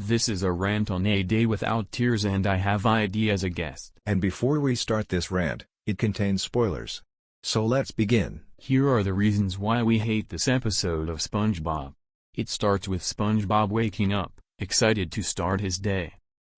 This is a rant on a day without tears and I have ID as a guest. And before we start this rant, it contains spoilers. So let's begin. Here are the reasons why we hate this episode of SpongeBob. It starts with SpongeBob waking up, excited to start his day.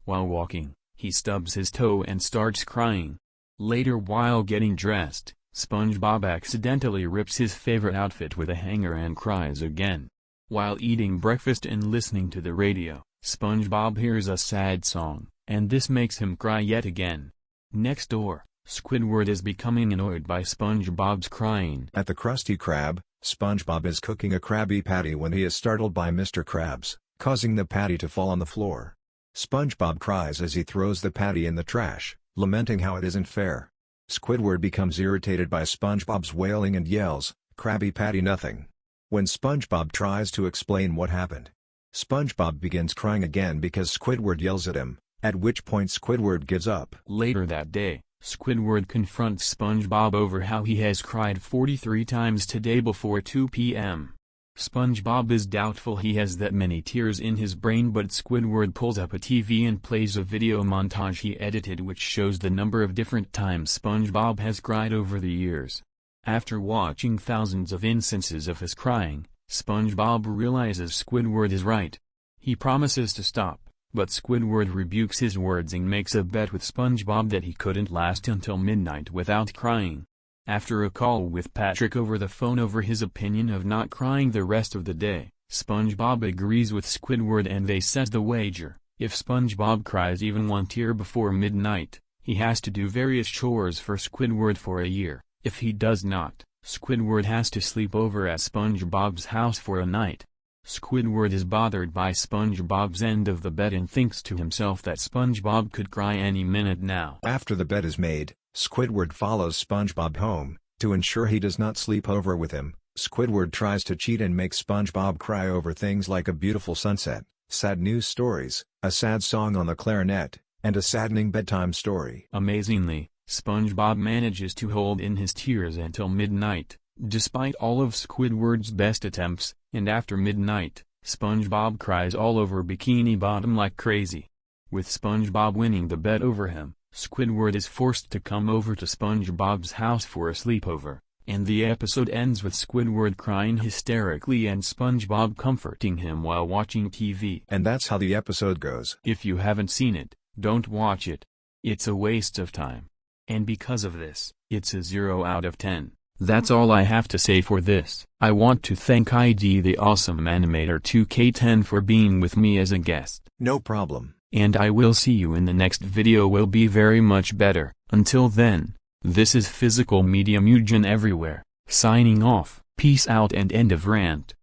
While walking, he stubs his toe and starts crying. Later, while getting dressed, SpongeBob accidentally rips his favorite outfit with a hanger and cries again. While eating breakfast and listening to the radio, SpongeBob hears a sad song, and this makes him cry yet again. Next door, Squidward is becoming annoyed by SpongeBob's crying. At the Krusty Krab, SpongeBob is cooking a Krabby Patty when he is startled by Mr. Krabs, causing the patty to fall on the floor. SpongeBob cries as he throws the patty in the trash, lamenting how it isn't fair. Squidward becomes irritated by SpongeBob's wailing and yells, "Krabby Patty nothing." When SpongeBob tries to explain what happened, SpongeBob begins crying again because Squidward yells at him, at which point Squidward gives up. Later that day, Squidward confronts SpongeBob over how he has cried 43 times today before 2 p.m. SpongeBob is doubtful he has that many tears in his brain, but Squidward pulls up a TV and plays a video montage he edited which shows the number of different times SpongeBob has cried over the years. After watching thousands of instances of his crying, SpongeBob realizes Squidward is right. He promises to stop, but Squidward rebukes his words and makes a bet with SpongeBob that he couldn't last until midnight without crying. After a call with Patrick over the phone over his opinion of not crying the rest of the day, SpongeBob agrees with Squidward and they set the wager. If SpongeBob cries even one tear before midnight, he has to do various chores for Squidward for a year. If he does not, Squidward has to sleep over at SpongeBob's house for a night. Squidward is bothered by SpongeBob's end of the bet and thinks to himself that SpongeBob could cry any minute now. After the bet is made, Squidward follows SpongeBob home. To ensure he does not sleep over with him, Squidward tries to cheat and make SpongeBob cry over things like a beautiful sunset, sad news stories, a sad song on the clarinet, and a saddening bedtime story. Amazingly, SpongeBob manages to hold in his tears until midnight, despite all of Squidward's best attempts, and after midnight, SpongeBob cries all over Bikini Bottom like crazy. With SpongeBob winning the bet over him, Squidward is forced to come over to SpongeBob's house for a sleepover, and the episode ends with Squidward crying hysterically and SpongeBob comforting him while watching TV. And that's how the episode goes. If you haven't seen it, don't watch it. It's a waste of time. And because of this, it's a 0 out of 10. That's all I have to say for this. I want to thank ID the Awesome Animator 2K10 for being with me as a guest. No problem. And I will see you in the next video, will be very much better. Until then, this is Physical Media Mugen everywhere, signing off. Peace out and end of rant.